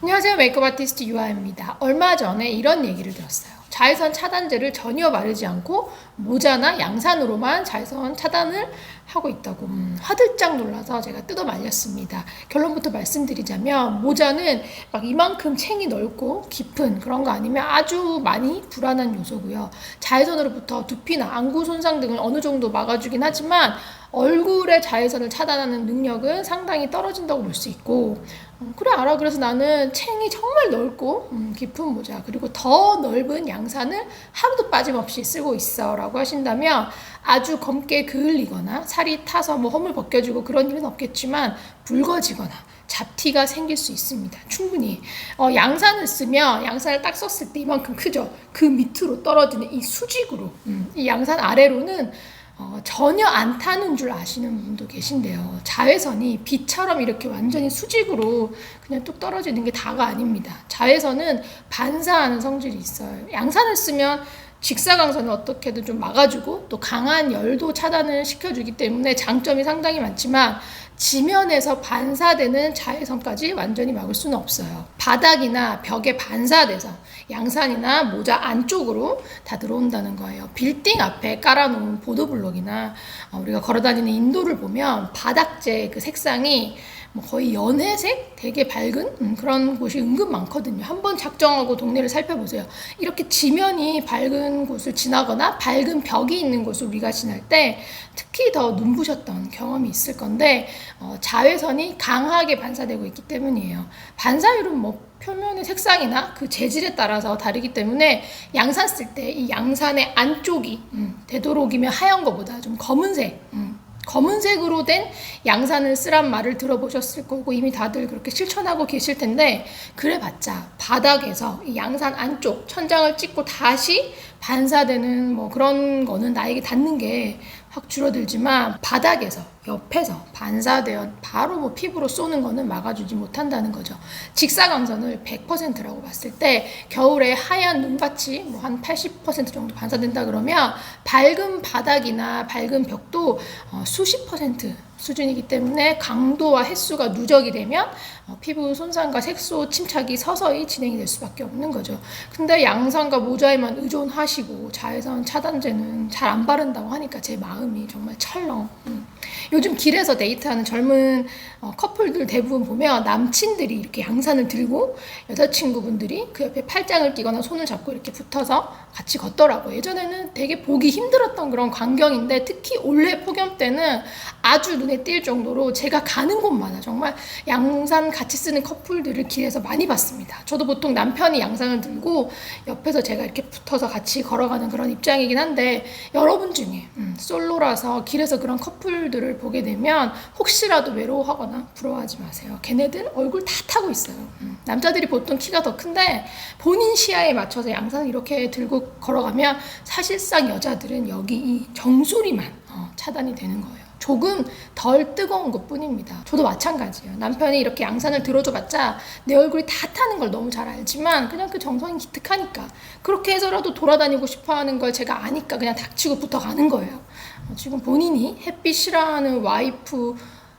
안녕하세요. 메이크업 아티스트 유아입니다. 얼마 전에 이런 얘기를 들었어요. 자외선 차단제를 전혀 바르지 않고 모자나 양산으로만 자외선 차단을 하고 있다고 화들짝 놀라서 제가 뜯어 말렸습니다. 결론부터 말씀드리자면 모자는 막 이만큼 챙이 넓고 깊은 그런 거 아니면 아주 많이 불안한 요소고요. 자외선으로부터 두피나 안구 손상 등을 어느 정도 막아주긴 하지만 얼굴의 자외선을 차단하는 능력은 상당히 떨어진다고 볼 수 있고, 그래 알아. 그래서 나는 챙이 정말 넓고 깊은 모자 그리고 더 넓은 양산을 하루도 빠짐없이 쓰고 있어 라고 하신다면 아주 검게 그을리거나 살이 타서 뭐 허물 벗겨지고 그런 일은 없겠지만 붉어지거나 잡티가 생길 수 있습니다. 충분히 양산을 쓰면 양산을 딱 썼을 때 이만큼 크죠. 그 밑으로 떨어지는 이 수직으로 이 양산 아래로는 전혀 안 타는 줄 아시는 분도 계신데요. 자외선이 비처럼 이렇게 완전히 수직으로 그냥 뚝 떨어지는 게 다가 아닙니다. 자외선은 반사하는 성질이 있어요. 양산을 쓰면 직사광선을 어떻게든 좀 막아주고 또 강한 열도 차단을 시켜주기 때문에 장점이 상당히 많지만 지면에서 반사되는 자외선까지 완전히 막을 수는 없어요. 바닥이나 벽에 반사돼서 양산이나 모자 안쪽으로 다 들어온다는 거예요. 빌딩 앞에 깔아놓은 보도블록이나 우리가 걸어다니는 인도를 보면 바닥재 그 색상이 거의 연회색? 되게 밝은 그런 곳이 은근 많거든요. 한번 작정하고 동네를 살펴보세요. 이렇게 지면이 밝은 곳을 지나거나 밝은 벽이 있는 곳을 우리가 지날 때 특히 더 눈부셨던 경험이 있을 건데 자외선이 강하게 반사되고 있기 때문이에요. 반사율은 표면의 색상이나 그 재질에 따라서 다르기 때문에 양산 쓸 때 이 양산의 안쪽이 되도록이면 하얀 것보다 좀 검은색으로 된 양산을 쓰란 말을 들어보셨을 거고 이미 다들 그렇게 실천하고 계실 텐데 그래봤자 바닥에서 이 양산 안쪽 천장을 찍고 다시 반사되는 그런 거는 나에게 닿는 게 확 줄어들지만 바닥에서 옆에서 반사되어 바로 피부로 쏘는 거는 막아주지 못한다는 거죠. 직사광선을 100%라고 봤을 때 겨울에 하얀 눈밭이 한 80% 정도 반사된다 그러면 밝은 바닥이나 밝은 벽도 수십 퍼센트 수준이기 때문에 강도와 횟수가 누적이 되면 피부 손상과 색소 침착이 서서히 진행이 될 수밖에 없는 거죠. 근데 양산과 모자에만 의존하시고 자외선 차단제는 잘 안 바른다고 하니까 제 마음이 정말 철렁. 요즘 길에서 데이트하는 젊은 커플들 대부분 보면 남친들이 이렇게 양산을 들고 여자친구분들이 그 옆에 팔짱을 끼거나 손을 잡고 이렇게 붙어서 같이 걷더라고요. 예전에는 되게 보기 힘들었던 그런 광경인데 특히 올해 폭염 때는 아주 눈에 띌 정도로 제가 가는 곳마다 정말 양산 같이 쓰는 커플들을 길에서 많이 봤습니다. 저도 보통 남편이 양산을 들고 옆에서 제가 이렇게 붙어서 같이 걸어가는 그런 입장이긴 한데 여러분 중에 솔로라서 길에서 그런 커플들을 보게 되면 혹시라도 외로워하거나 부러워하지 마세요. 걔네들 얼굴 다 타고 있어요. 남자들이 보통 키가 더 큰데 본인 시야에 맞춰서 양산을 이렇게 들고 걸어가면 사실상 여자들은 여기 이 정수리만 차단이 되는 거예요. 조금 덜 뜨거운 것 뿐입니다. 저도 마찬가지예요. 남편이 이렇게 양산을 들어줘봤자 내 얼굴이 다 타는 걸 너무 잘 알지만 그냥 그 정성이 기특하니까 그렇게 해서라도 돌아다니고 싶어하는 걸 제가 아니까 그냥 닥치고 붙어가는 거예요. 지금 본인이 햇빛 싫어하는 와이프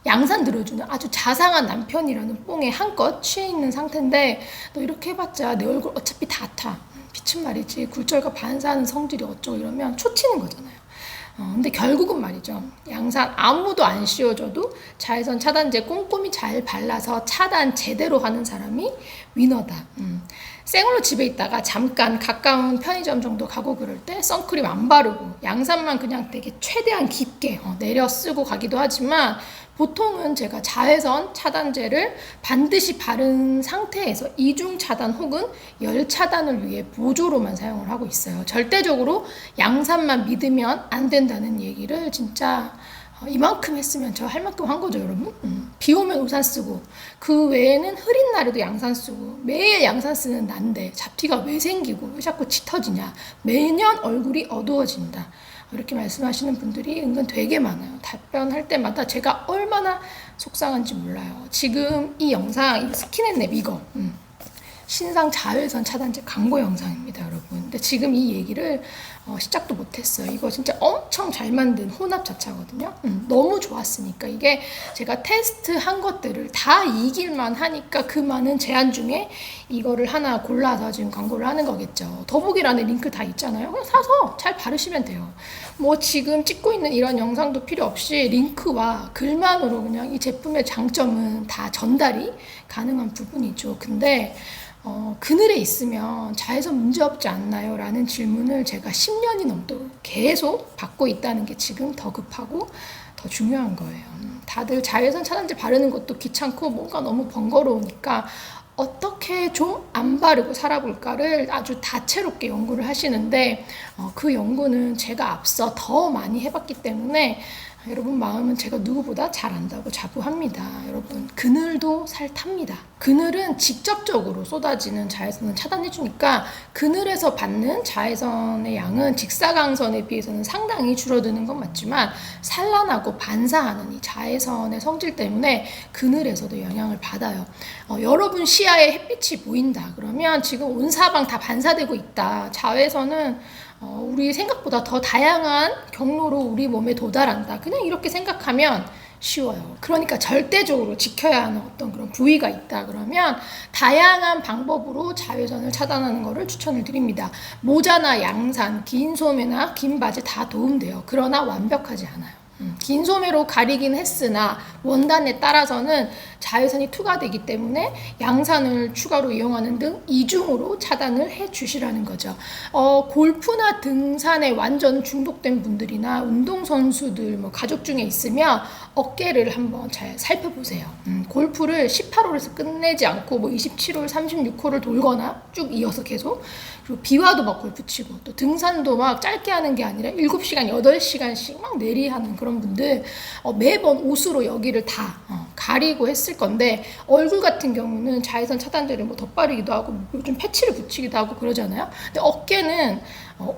양산 들어주는 아주 자상한 남편이라는 뽕에 한껏 취해 있는 상태인데 너 이렇게 해봤자 내 얼굴 어차피 다 타. 빛은 말이지 굴절과 반사하는 성질이 어쩌고 이러면 초치는 거잖아요. 근데 결국은 말이죠. 양산 아무도 안 씌워줘도 자외선 차단제 꼼꼼히 잘 발라서 차단 제대로 하는 사람이 위너다. 생얼로 집에 있다가 잠깐 가까운 편의점 정도 가고 그럴 때 선크림 안 바르고 양산만 그냥 되게 최대한 깊게 내려 쓰고 가기도 하지만 보통은 제가 자외선 차단제를 반드시 바른 상태에서 이중 차단 혹은 열 차단을 위해 보조로만 사용을 하고 있어요. 절대적으로 양산만 믿으면 안 된다는 얘기를 진짜 이만큼 했으면 저 할 만큼 한 거죠, 여러분. 비 오면 우산 쓰고 그 외에는 흐린 날에도 양산 쓰고 매일 양산 쓰는 난데 잡티가 왜 생기고 왜 자꾸 짙어지냐, 매년 얼굴이 어두워진다 이렇게 말씀하시는 분들이 은근 되게 많아요. 답변할 때마다 제가 얼마나 속상한지 몰라요. 지금 이 영상 이 스킨앤랩 이거 신상 자외선 차단제 광고 영상입니다, 여러분. 근데 지금 이 얘기를 시작도 못했어요. 이거 진짜 엄청 잘 만든 혼합자차거든요. 너무 좋았으니까. 이게 제가 테스트한 것들을 다 이길만 하니까 그 많은 제안 중에 이거를 하나 골라서 지금 광고를 하는 거겠죠. 더보기란에 링크 다 있잖아요. 그냥 사서 잘 바르시면 돼요. 뭐 지금 찍고 있는 이런 영상도 필요 없이 링크와 글만으로 그냥 이 제품의 장점은 다 전달이 가능한 부분이죠. 근데 그늘에 있으면 자외선 문제 없지 않나요? 라는 질문을 제가 10년이 넘도록 계속 받고 있다는 게 지금 더 급하고 더 중요한 거예요. 다들 자외선 차단제 바르는 것도 귀찮고 뭔가 너무 번거로우니까 어떻게 좀 안 바르고 살아볼까를 아주 다채롭게 연구를 하시는데 그 연구는 제가 앞서 더 많이 해봤기 때문에 여러분 마음은 제가 누구보다 잘 안다고 자부합니다. 여러분 그늘도 살 탑니다. 그늘은 직접적으로 쏟아지는 자외선을 차단해주니까 그늘에서 받는 자외선의 양은 직사광선에 비해서는 상당히 줄어드는 건 맞지만 산란하고 반사하는 이 자외선의 성질 때문에 그늘에서도 영향을 받아요. 여러분 시야에 햇빛이 보인다 그러면 지금 온 사방 다 반사되고 있다. 자외선은 우리 생각보다 더 다양한 경로로 우리 몸에 도달한다. 그냥 이렇게 생각하면 쉬워요. 그러니까 절대적으로 지켜야 하는 어떤 그런 부위가 있다 그러면 다양한 방법으로 자외선을 차단하는 것을 추천을 드립니다. 모자나 양산, 긴 소매나 긴 바지 다 도움돼요. 그러나 완벽하지 않아요. 긴 소매로 가리긴 했으나 원단에 따라서는 자외선이 투과되기 때문에 양산을 추가로 이용하는 등 이중으로 차단을 해 주시라는 거죠. 골프나 등산에 완전 중독된 분들이나 운동선수들 뭐 가족 중에 있으면 어깨를 한번 잘 살펴보세요. 골프를 18홀에서 끝내지 않고 뭐 27홀, 36홀을 돌거나 쭉 이어서 계속 그리고 비와도 막 골프 치고 또 등산도 막 짧게 하는 게 아니라 7시간, 8시간씩 막 내리하는 그런 분들 매번 옷으로 여기를 다 가리고 했을 건데 얼굴 같은 경우는 자외선 차단제를 뭐 덧바르기도 하고 요즘 패치를 붙이기도 하고 그러잖아요. 근데 어깨는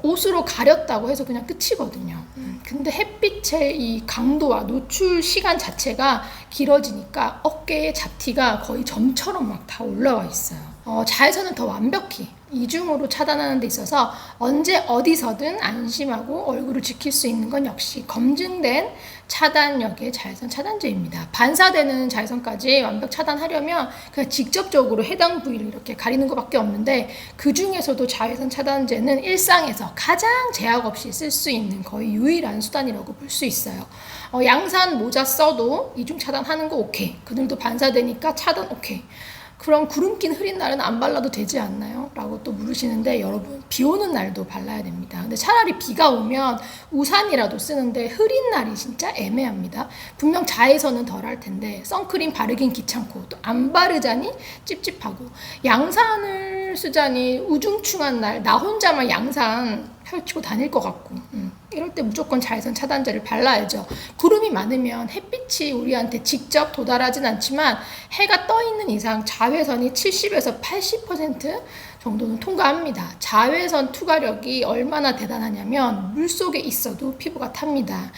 옷으로 가렸다고 해서 그냥 끝이거든요. 근데 햇빛의 이 강도와 노출 시간 자체가 길어지니까 어깨의 잡티가 거의 점처럼 막 다 올라와 있어요. 자외선은 더 완벽히 이중으로 차단하는 데 있어서 언제 어디서든 안심하고 얼굴을 지킬 수 있는 건 역시 검증된 차단력의 자외선 차단제입니다. 반사되는 자외선까지 완벽 차단하려면 그냥 직접적으로 해당 부위를 이렇게 가리는 것밖에 없는데 그 중에서도 자외선 차단제는 일상에서 가장 제약 없이 쓸 수 있는 거의 유일한 수단이라고 볼 수 있어요. 양산 모자 써도 이중 차단하는 거 오케이. 그늘도 반사되니까 차단 오케이. 그럼 구름 낀 흐린 날은 안 발라도 되지 않나요? 라고 또 물으시는데 여러분 비 오는 날도 발라야 됩니다. 근데 차라리 비가 오면 우산이라도 쓰는데 흐린 날이 진짜 애매합니다. 분명 자외선은 덜 할 텐데 선크림 바르긴 귀찮고 또 안 바르자니 찝찝하고 양산을 쓰자니 우중충한 날 나 혼자만 양산 펼치고 다닐 것 같고 이럴 때 무조건 자외선 차단제를 발라야죠. 구름이 많으면 햇빛이 우리한테 직접 도달하진 않지만 해가 떠 있는 이상 자외선이 70에서 80% 정도는 통과합니다. 자외선 투과력이 얼마나 대단하냐면 물속에 있어도 피부가 탑니다.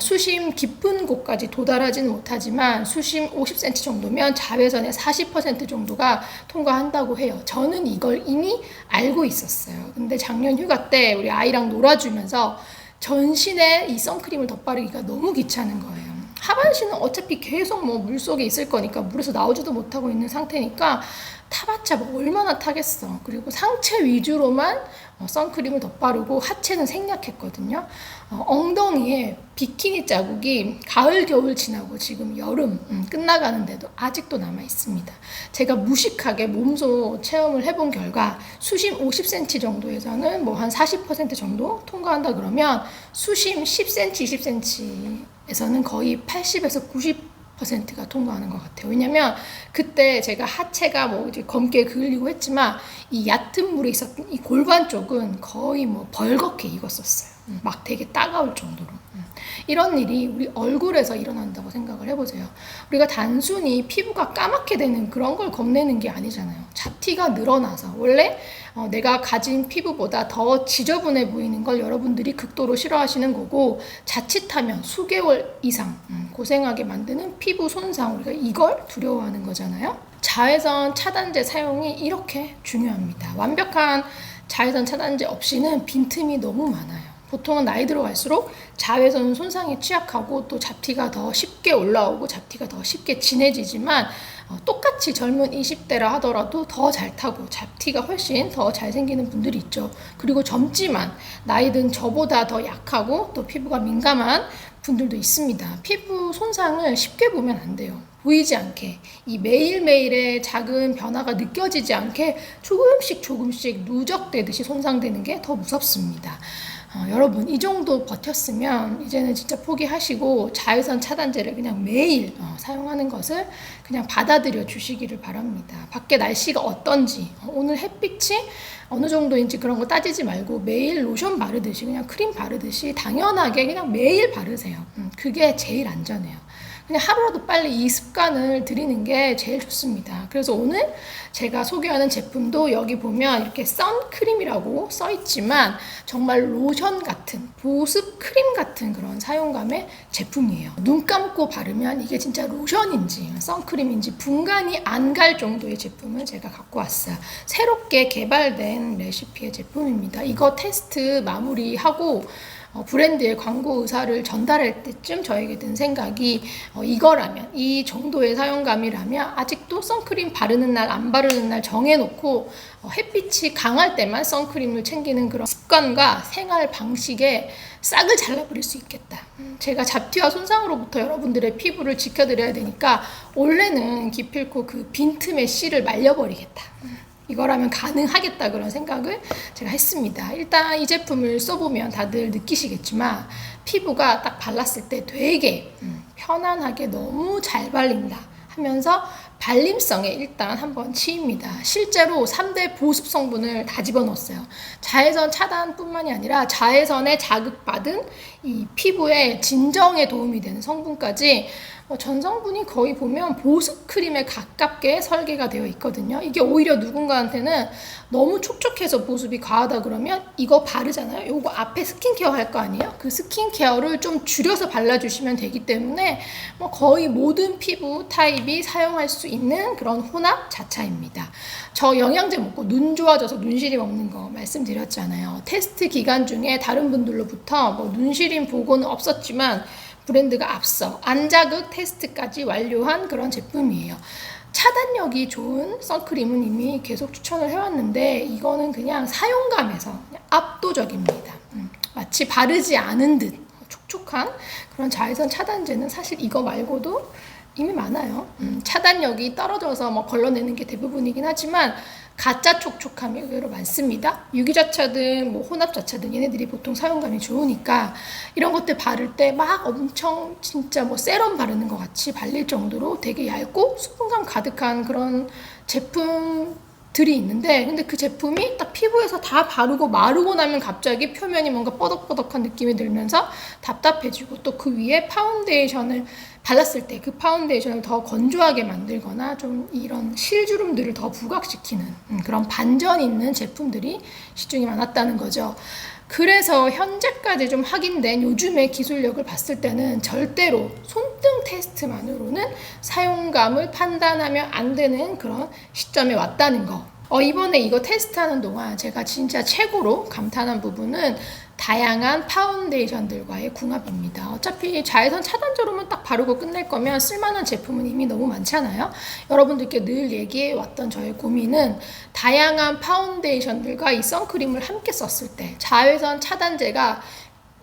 수심 깊은 곳까지 도달하지는 못하지만 수심 50cm 정도면 자외선의 40% 정도가 통과한다고 해요. 저는 이걸 이미 알고 있었어요. 근데 작년 휴가 때 우리 아이랑 놀아주면서 전신에 이 선크림을 덧바르기가 너무 귀찮은 거예요. 하반신은 어차피 계속 뭐 물속에 있을 거니까 물에서 나오지도 못하고 있는 상태니까 타봤자 뭐 얼마나 타겠어. 그리고 상체 위주로만 선크림을 덧바르고 하체는 생략했거든요. 엉덩이에 비키니 자국이 가을 겨울 지나고 지금 여름 끝나가는데도 아직도 남아 있습니다. 제가 무식하게 몸소 체험을 해본 결과 수심 50cm 정도에서는 뭐 한 40% 정도 통과한다 그러면 수심 10cm, 20cm에서는 거의 80에서 90%가 통과하는 것 같아요. 왜냐면 그때 제가 하체가 뭐 이제 검게 그을리고 했지만 이 얕은 물에 있었던 이 골반 쪽은 거의 뭐 벌겋게 익었었어요. 막 되게 따가울 정도로. 이런 일이 우리 얼굴에서 일어난다고 생각을 해보세요. 우리가 단순히 피부가 까맣게 되는 그런 걸 겁내는 게 아니잖아요. 잡티가 늘어나서 원래 내가 가진 피부보다 더 지저분해 보이는 걸 여러분들이 극도로 싫어하시는 거고 자칫하면 수개월 이상 고생하게 만드는 피부 손상, 우리가 이걸 두려워하는 거잖아요. 자외선 차단제 사용이 이렇게 중요합니다. 완벽한 자외선 차단제 없이는 빈틈이 너무 많아요. 보통은 나이 들어갈수록 자외선 손상에 취약하고 또 잡티가 더 쉽게 올라오고 잡티가 더 쉽게 진해지지만 똑같이 젊은 20대라 하더라도 더 잘 타고 잡티가 훨씬 더 잘 생기는 분들이 있죠. 그리고 젊지만 나이 든 저보다 더 약하고 또 피부가 민감한 분들도 있습니다. 피부 손상을 쉽게 보면 안 돼요. 보이지 않게 이 매일매일의 작은 변화가 느껴지지 않게 조금씩 누적되듯이 손상되는 게 더 무섭습니다. 여러분 이 정도 버텼으면 이제는 진짜 포기하시고 자외선 차단제를 그냥 매일 사용하는 것을 그냥 받아들여 주시기를 바랍니다. 밖에 날씨가 어떤지 오늘 햇빛이 어느 정도인지 그런 거 따지지 말고 매일 로션 바르듯이 그냥 크림 바르듯이 당연하게 그냥 매일 바르세요. 그게 제일 안전해요. 그냥 하루라도 빨리 이 습관을 들이는 게 제일 좋습니다. 그래서 오늘 제가 소개하는 제품도 여기 보면 이렇게 선크림이라고 써있지만 정말 로션 같은 보습 크림 같은 그런 사용감의 제품이에요. 눈 감고 바르면 이게 진짜 로션인지 선크림인지 분간이 안 갈 정도의 제품을 제가 갖고 왔어요. 새롭게 개발된 레시피의 제품입니다. 이거 테스트 마무리하고 브랜드의 광고 의사를 전달할 때쯤 저에게 든 생각이 이거라면 이 정도의 사용감이라면 아직도 선크림 바르는 날 안 바르는 날 정해놓고 햇빛이 강할 때만 선크림을 챙기는 그런 습관과 생활 방식에 싹을 잘라버릴 수 있겠다. 제가 잡티와 손상으로부터 여러분들의 피부를 지켜드려야 되니까 원래는 기필코 그 빈틈의 씨를 말려버리겠다. 이거라면 가능하겠다 그런 생각을 제가 했습니다. 일단 이 제품을 써보면 다들 느끼시겠지만 피부가 딱 발랐을 때 되게 편안하게 너무 잘 발린다 하면서 발림성에 일단 한번 치입니다. 실제로 3대 보습 성분을 다 집어넣었어요. 자외선 차단뿐만이 아니라 자외선에 자극받은 이 피부의 진정에 도움이 되는 성분까지 전성분이 거의 보면 보습 크림에 가깝게 설계가 되어 있거든요. 이게 오히려 누군가한테는 너무 촉촉해서 보습이 과하다 그러면 이거 바르잖아요. 요거 앞에 스킨케어 할 거 아니에요? 그 스킨케어를 좀 줄여서 발라주시면 되기 때문에 거의 모든 피부 타입이 사용할 수 있는 그런 혼합 자차입니다. 저 영양제 먹고 눈 좋아져서 눈시림 없는 거 말씀드렸잖아요. 테스트 기간 중에 다른 분들로부터 눈시림 보고는 없었지만 브랜드가 앞서 안자극 테스트까지 완료한 그런 제품이에요. 차단력이 좋은 선크림은 이미 계속 추천을 해왔는데 이거는 그냥 사용감에서 그냥 압도적입니다. 마치 바르지 않은 듯 촉촉한 그런 자외선 차단제는 사실 이거 말고도 이미 많아요. 차단력이 떨어져서 걸러내는 게 대부분이긴 하지만 가짜 촉촉함이 의외로 많습니다. 유기자차든 혼합자차든 얘네들이 보통 사용감이 좋으니까 이런 것들 바를 때 막 엄청 진짜 세럼 바르는 것 같이 발릴 정도로 되게 얇고 수분감 가득한 그런 제품들이 있는데 근데 그 제품이 딱 피부에서 다 바르고 마르고 나면 갑자기 표면이 뭔가 뻐덕뻐덕한 느낌이 들면서 답답해지고 또 그 위에 파운데이션을 발랐을 때 그 파운데이션을 더 건조하게 만들거나 좀 이런 실주름들을 더 부각시키는 그런 반전 있는 제품들이 시중에 많았다는 거죠. 그래서 현재까지 좀 확인된 요즘의 기술력을 봤을 때는 절대로 손등 테스트만으로는 사용감을 판단하면 안 되는 그런 시점에 왔다는 거. 이번에 이거 테스트하는 동안 제가 진짜 최고로 감탄한 부분은 다양한 파운데이션들과의 궁합입니다. 어차피 자외선 차단제로만 딱 바르고 끝낼 거면 쓸만한 제품은 이미 너무 많잖아요. 여러분들께 늘 얘기해 왔던 저의 고민은 다양한 파운데이션들과 이 선크림을 함께 썼을 때 자외선 차단제가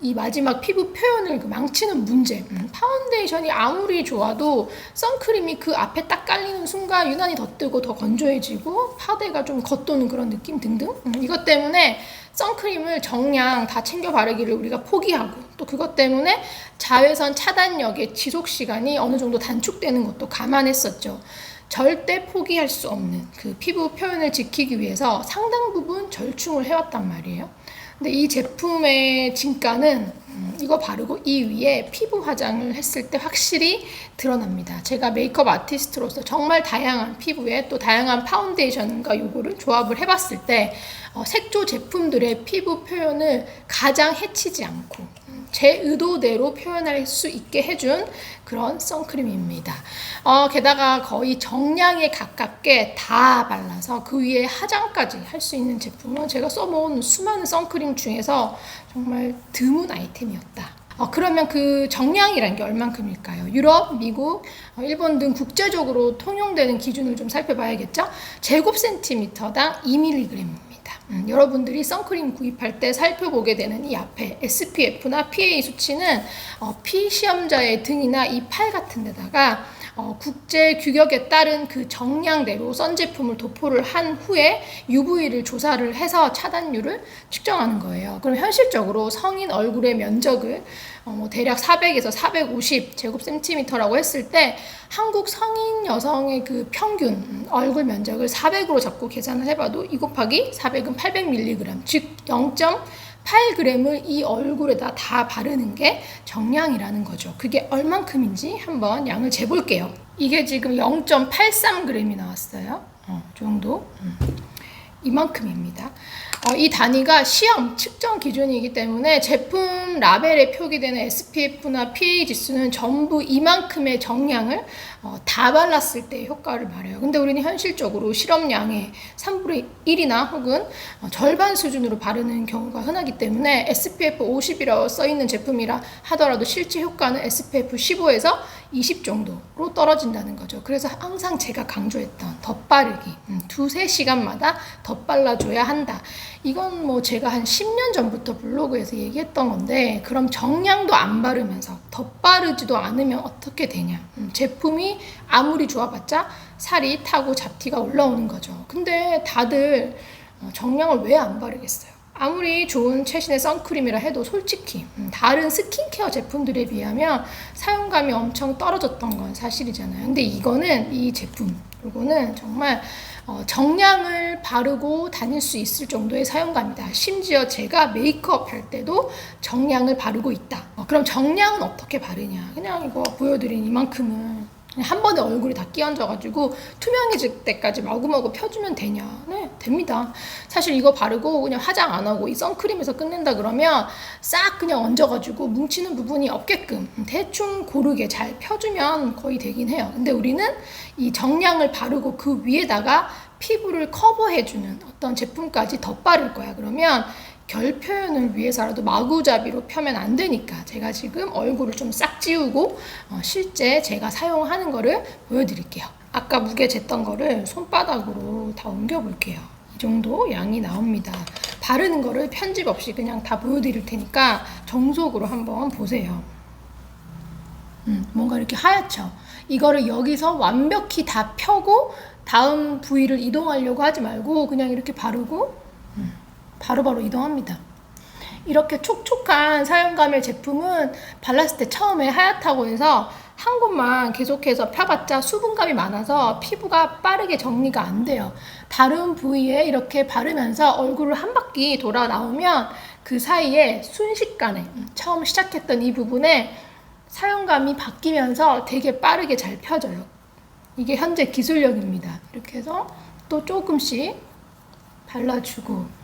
이 마지막 피부 표현을 망치는 문제. 파운데이션이 아무리 좋아도 선크림이 그 앞에 딱 깔리는 순간 유난히 더 뜨고 더 건조해지고 파데가 좀 겉도는 그런 느낌 등등. 이것 때문에 선크림을 정량 다 챙겨 바르기를 우리가 포기하고 또 그것 때문에 자외선 차단력의 지속 시간이 어느 정도 단축되는 것도 감안했었죠. 절대 포기할 수 없는 그 피부 표현을 지키기 위해서 상당 부분 절충을 해왔단 말이에요. 근데 이 제품의 진가는 이거 바르고 이 위에 피부 화장을 했을 때 확실히 드러납니다. 제가 메이크업 아티스트로서 정말 다양한 피부에 또 다양한 파운데이션과 요거를 조합을 해봤을 때 색조 제품들의 피부 표현을 가장 해치지 않고 제 의도대로 표현할 수 있게 해준 그런 선크림입니다. 게다가 거의 정량에 가깝게 다 발라서 그 위에 화장까지 할 수 있는 제품은 제가 써본 수많은 선크림 중에서 정말 드문 아이템이었다. 그러면 그 정량이란 게 얼만큼일까요? 유럽, 미국, 일본 등 국제적으로 통용되는 기준을 좀 살펴봐야겠죠? 제곱센티미터당 2mg입니다. 여러분들이 선크림 구입할 때 살펴보게 되는 이 앞에 SPF나 PA 수치는 피시험자의 등이나 이 팔 같은 데다가 국제 규격에 따른 그 정량대로 선 제품을 도포를 한 후에 UV를 조사를 해서 차단율을 측정하는 거예요. 그럼 현실적으로 성인 얼굴의 면적을 대략 400에서 450 제곱센티미터라고 했을 때 한국 성인 여성의 그 평균 얼굴 면적을 400으로 잡고 계산을 해봐도 2 곱하기 400은 800mg, 즉 0.8g을 이 얼굴에다 다 바르는 게 정량이라는 거죠. 그게 얼만큼인지 한번 양을 재볼게요. 이게 지금 0.83g이 나왔어요. 정도. 이만큼입니다. 이 단위가 시험 측정 기준이기 때문에 제품 라벨에 표기되는 SPF나 PA 지수는 전부 이만큼의 정량을 다 발랐을 때의 효과를 말해요. 근데 우리는 현실적으로 실험량의 3분의 1이나 혹은 절반 수준으로 바르는 경우가 흔하기 때문에 SPF 50이라고 써있는 제품이라 하더라도 실제 효과는 SPF 15에서 20 정도로 떨어진다는 거죠. 그래서 항상 제가 강조했던 덧바르기, 2-3시간마다 덧발라줘야 한다. 이건 뭐 제가 한 10년 전부터 블로그에서 얘기했던 건데, 그럼 정량도 안 바르면서 덧바르지도 않으면 어떻게 되냐. 제품이 아무리 좋아봤자 살이 타고 잡티가 올라오는 거죠. 근데 다들 정량을 왜 안 바르겠어요? 아무리 좋은 최신의 선크림이라 해도 솔직히 다른 스킨케어 제품들에 비하면 사용감이 엄청 떨어졌던 건 사실이잖아요. 근데 이거는 이 제품, 이거는 정말 정량을 바르고 다닐 수 있을 정도의 사용감이다. 심지어 제가 메이크업 할 때도 정량을 바르고 있다. 그럼 정량은 어떻게 바르냐? 그냥 이거 보여드린 이만큼은 그냥 한 번에 얼굴에 다 끼얹어가지고 투명해질 때까지 마구마구 펴주면 되냐? 네, 됩니다. 사실 이거 바르고 그냥 화장 안 하고 이 선크림에서 끝낸다 그러면 싹 그냥 얹어가지고 뭉치는 부분이 없게끔 대충 고르게 잘 펴주면 거의 되긴 해요. 근데 우리는 이 정량을 바르고 그 위에다가 피부를 커버해주는 어떤 제품까지 덧바를 거야. 그러면 결 표현을 위해서라도 마구잡이로 펴면 안 되니까 제가 지금 얼굴을 좀 싹 지우고 실제 제가 사용하는 거를 보여드릴게요. 아까 무게 쟀던 거를 손바닥으로 다 옮겨 볼게요. 이 정도 양이 나옵니다. 바르는 거를 편집 없이 그냥 다 보여드릴 테니까 정속으로 한번 보세요. 뭔가 이렇게 하얗죠? 이거를 여기서 완벽히 다 펴고 다음 부위를 이동하려고 하지 말고 그냥 이렇게 바르고 바로바로 이동합니다. 이렇게 촉촉한 사용감의 제품은 발랐을 때 처음에 하얗다고 해서 한 곳만 계속해서 펴봤자 수분감이 많아서 피부가 빠르게 정리가 안 돼요. 다른 부위에 이렇게 바르면서 얼굴을 한 바퀴 돌아 나오면 그 사이에 순식간에 처음 시작했던 이 부분에 사용감이 바뀌면서 되게 빠르게 잘 펴져요. 이게 현재 기술력입니다. 이렇게 해서 또 조금씩 발라주고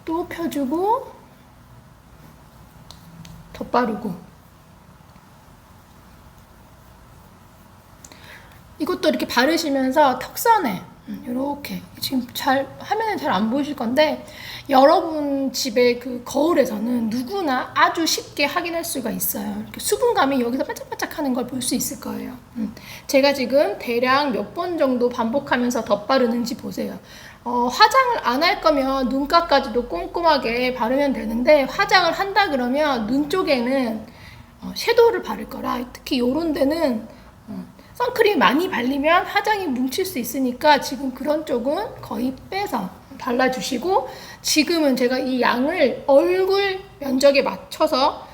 또 펴주고 덧바르고 이것도 이렇게 바르시면서 턱선에 이렇게 지금 잘 화면에 잘 안 보이실 건데 여러분 집의 그 거울에서는 누구나 아주 쉽게 확인할 수가 있어요. 이렇게 수분감이 여기서 반짝반짝 하는 걸 볼 수 있을 거예요. 제가 지금 대략 몇 번 정도 반복하면서 덧바르는지 보세요. 화장을 안 할 거면 눈가까지도 꼼꼼하게 바르면 되는데 화장을 한다 그러면 눈 쪽에는 섀도우를 바를 거라 특히 요런 데는 선크림 많이 바르면 화장이 뭉칠 수 있으니까 지금 그런 쪽은 거의 빼서 발라주시고 지금은 제가 이 양을 얼굴 면적에 맞춰서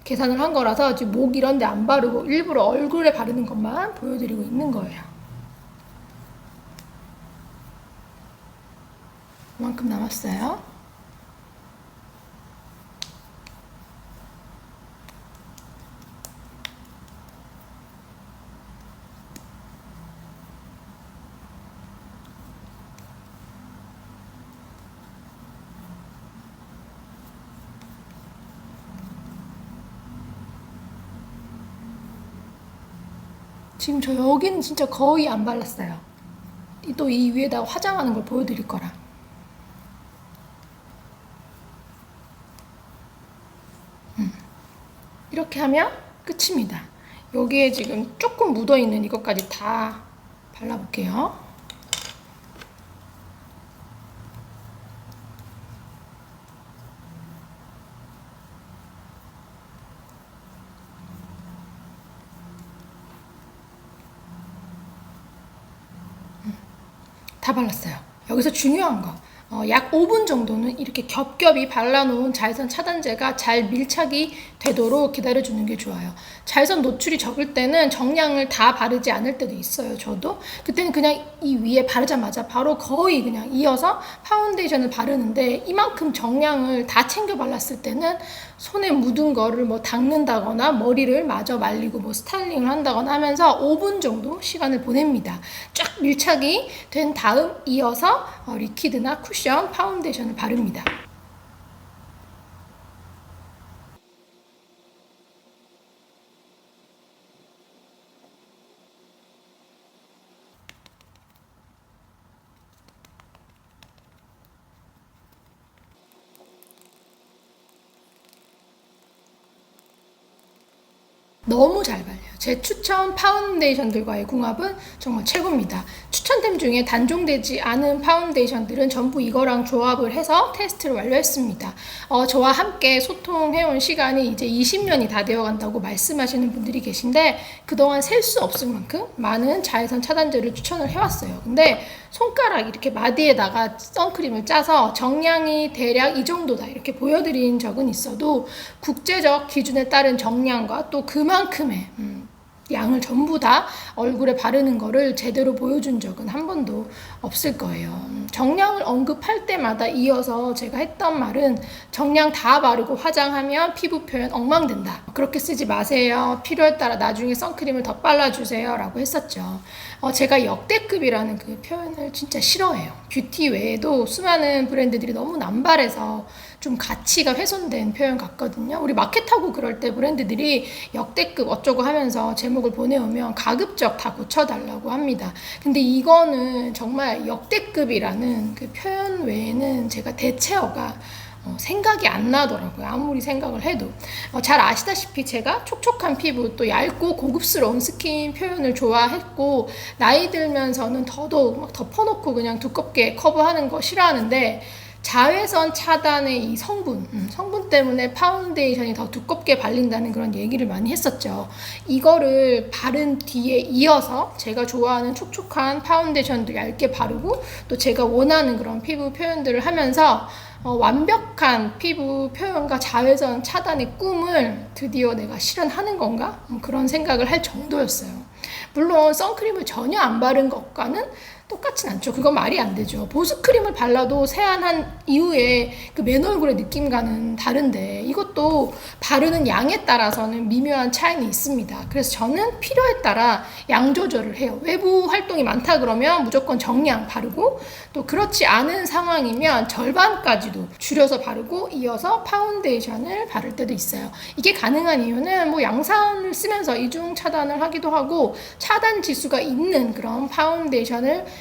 계산을 한 거라서 지금 목 이런 데 안 바르고 일부러 얼굴에 바르는 것만 보여드리고 있는 거예요. 이만큼 남았어요. 지금 저 여기는 진짜 거의 안 발랐어요. 또 이 위에다가 화장하는 걸 보여드릴 거라. 이렇게 하면 끝입니다. 여기에 지금 조금 묻어있는 이것까지 다 발라볼게요. 다 발랐어요. 여기서 중요한 거. 약 5분 정도는 이렇게 겹겹이 발라놓은 자외선 차단제가 잘 밀착이 되도록 기다려주는 게 좋아요. 자외선 노출이 적을 때는 정량을 다 바르지 않을 때도 있어요. 저도 그때는 그냥 이 위에 바르자마자 바로 거의 그냥 이어서 파운데이션을 바르는데, 이만큼 정량을 다 챙겨 발랐을 때는 손에 묻은 거를 뭐 닦는다거나 머리를 마저 말리고 뭐 스타일링을 한다거나 하면서 5분 정도 시간을 보냅니다. 쫙 밀착이 된 다음 이어서 리퀴드나 쿠션, 파운데이션을 바릅니다. 너무 잘 발려요. 제 추천 파운데이션들과의 궁합은 정말 최고입니다. 추천템 중에 단종되지 않은 파운데이션들은 전부 이거랑 조합을 해서 테스트를 완료했습니다. 저와 함께 소통해온 시간이 이제 20년이 다 되어간다고 말씀하시는 분들이 계신데, 그동안 셀 수 없을 만큼 많은 자외선 차단제를 추천을 해왔어요. 근데 손가락 이렇게 마디에다가 선크림을 짜서 정량이 대략 이 정도다 이렇게 보여드린 적은 있어도, 국제적 기준에 따른 정량과 또 그만큼의 양을 전부 다 얼굴에 바르는 거를 제대로 보여준 적은 한 번도 없을 거예요. 정량을 언급할 때마다 이어서 제가 했던 말은, 정량 다 바르고 화장하면 피부 표현 엉망된다. 그렇게 쓰지 마세요. 필요에 따라 나중에 선크림을 더 발라주세요. 라고 했었죠. 제가 역대급이라는 그 표현을 진짜 싫어해요. 뷰티 외에도 수많은 브랜드들이 너무 남발해서 좀 가치가 훼손된 표현 같거든요. 우리 마켓하고 그럴 때 브랜드들이 역대급 어쩌고 하면서 제목을 보내오면 가급적 다 고쳐달라고 합니다. 근데 이거는 정말 역대급이라는 그 표현 외에는 제가 대체어가 생각이 안 나더라고요. 아무리 생각을 해도. 잘 아시다시피 제가 촉촉한 피부, 또 얇고 고급스러운 스킨 표현을 좋아했고, 나이 들면서는 더더욱 막 덮어놓고 그냥 두껍게 커버하는 거 싫어하는데, 자외선 차단의 이 성분 때문에 파운데이션이 더 두껍게 발린다는 그런 얘기를 많이 했었죠. 이거를 바른 뒤에 이어서 제가 좋아하는 촉촉한 파운데이션도 얇게 바르고, 또 제가 원하는 그런 피부 표현들을 하면서 완벽한 피부 표현과 자외선 차단의 꿈을 드디어 내가 실현하는 건가? 그런 생각을 할 정도였어요. 물론 선크림을 전혀 안 바른 것과는 똑같진 않죠. 그건 말이 안 되죠. 보습크림을 발라도 세안한 이후에 그 맨 얼굴의 느낌과는 다른데, 이것도 바르는 양에 따라서는 미묘한 차이는 있습니다. 그래서 저는 필요에 따라 양 조절을 해요. 외부 활동이 많다 그러면 무조건 정량 바르고, 또 그렇지 않은 상황이면 절반까지도 줄여서 바르고 이어서 파운데이션을 바를 때도 있어요. 이게 가능한 이유는 뭐 양산을 쓰면서 이중 차단을 하기도 하고, 차단 지수가 있는 그런 파운데이션을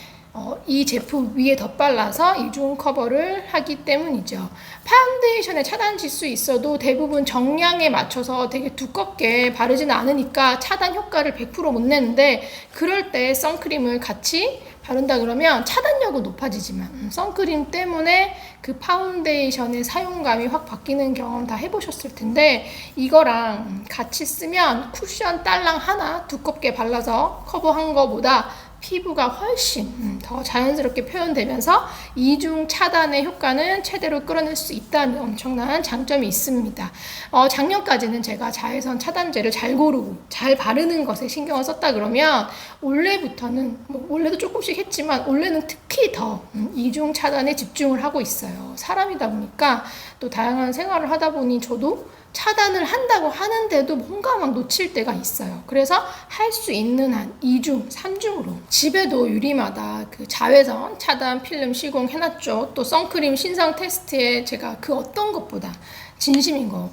이 제품 위에 덧발라서 이중 커버를 하기 때문이죠. 파운데이션에 차단 지수 있어도 대부분 정량에 맞춰서 되게 두껍게 바르지는 않으니까 차단 효과를 100% 못 내는데, 그럴 때 선크림을 같이 바른다 그러면 차단력은 높아지지만 선크림 때문에 그 파운데이션의 사용감이 확 바뀌는 경험 다 해보셨을 텐데, 이거랑 같이 쓰면 쿠션 딸랑 하나 두껍게 발라서 커버한 거보다 피부가 훨씬 더 자연스럽게 표현되면서 이중 차단의 효과는 최대로 끌어낼 수 있다는 엄청난 장점이 있습니다. 작년까지는 제가 자외선 차단제를 잘 고르고 잘 바르는 것에 신경을 썼다 그러면, 올해부터는 원래도 조금씩 했지만 올해는 특히 더 이중 차단에 집중을 하고 있어요. 사람이다 보니까 또 다양한 생활을 하다 보니 저도 차단을 한다고 하는데도 뭔가 막 놓칠 때가 있어요. 그래서 할 수 있는 한 2중, 3중으로 집에도 유리마다 그 자외선 차단 필름 시공해놨죠. 또 선크림 신상 테스트에 제가 그 어떤 것보다 진심인 거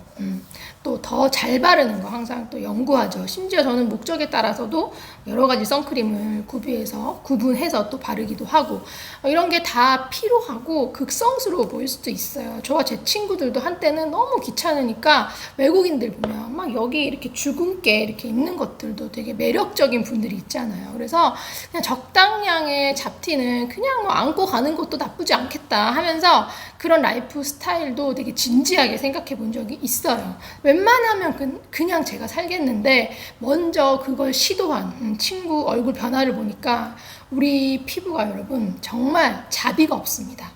또 더 잘 바르는 거 항상 또 연구하죠. 심지어 저는 목적에 따라서도 여러 가지 선크림을 구분해서 또 바르기도 하고 이런 게 다 필요하고 극성스러워 보일 수도 있어요. 저와 제 친구들도 한때는 너무 귀찮으니까 외국인들 보면 막 여기 이렇게 주근깨 이렇게 있는 것들도 되게 매력적인 분들이 있잖아요. 그래서 그냥 적당량의 잡티는 그냥 뭐 안고 가는 것도 나쁘지 않겠다 하면서 그런 라이프 스타일도 되게 진지하게 생각해 본 적이 있어요. 웬만하면 그냥 제가 살겠는데 먼저 그걸 시도한 친구 얼굴 변화를 보니까 우리 피부가 여러분 정말 자비가 없습니다.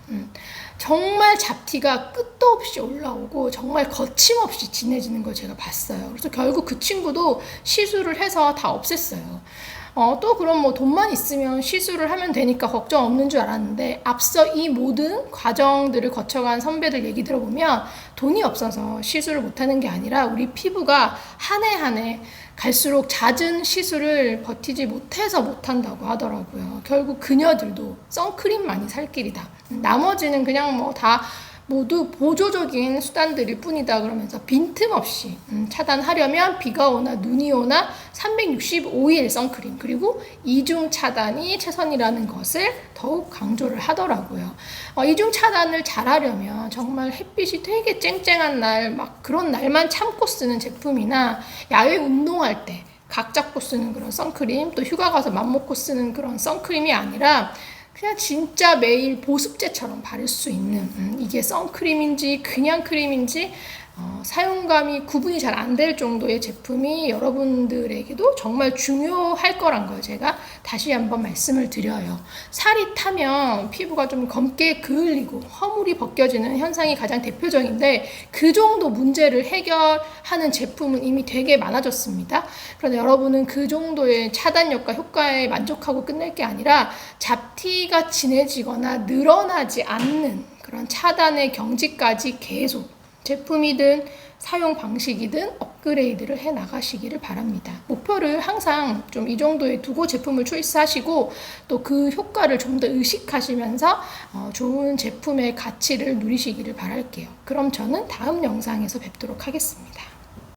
정말 잡티가 끝도 없이 올라오고 정말 거침없이 진해지는 걸 제가 봤어요. 그래서 결국 그 친구도 시술을 해서 다 없앴어요. 또 그럼 뭐 돈만 있으면 시술을 하면 되니까 걱정 없는 줄 알았는데 앞서 이 모든 과정들을 거쳐간 선배들 얘기 들어보면 돈이 없어서 시술을 못하는 게 아니라 우리 피부가 한 해 한 해 갈수록 잦은 시술을 버티지 못해서 못한다고 하더라고요. 결국 그녀들도 선크림 많이 살 길이다. 나머지는 그냥 뭐 다 모두 보조적인 수단들일 뿐이다 그러면서 빈틈없이 차단하려면 비가 오나 눈이 오나 365일 선크림 그리고 이중 차단이 최선이라는 것을 더욱 강조를 하더라고요. 이중 차단을 잘하려면 정말 햇빛이 되게 쨍쨍한 날 막 그런 날만 참고 쓰는 제품이나 야외 운동할 때 각 잡고 쓰는 그런 선크림 또 휴가 가서 맘먹고 쓰는 그런 선크림이 아니라 그냥 진짜 매일 보습제처럼 바를 수 있는 이게 선크림인지 그냥 크림인지 사용감이 구분이 잘 안 될 정도의 제품이 여러분들에게도 정말 중요할 거란 걸 제가 다시 한번 말씀을 드려요. 살이 타면 피부가 좀 검게 그을리고 허물이 벗겨지는 현상이 가장 대표적인데 그 정도 문제를 해결하는 제품은 이미 되게 많아졌습니다. 그런데 여러분은 그 정도의 차단력과 효과에 만족하고 끝낼 게 아니라 잡티가 진해지거나 늘어나지 않는 그런 차단의 경지까지 계속 제품이든 사용 방식이든 업그레이드를 해 나가시기를 바랍니다. 목표를 항상 좀 이 정도에 두고 제품을 초이스하시고 또 그 효과를 좀 더 의식하시면서 좋은 제품의 가치를 누리시기를 바랄게요. 그럼 저는 다음 영상에서 뵙도록 하겠습니다.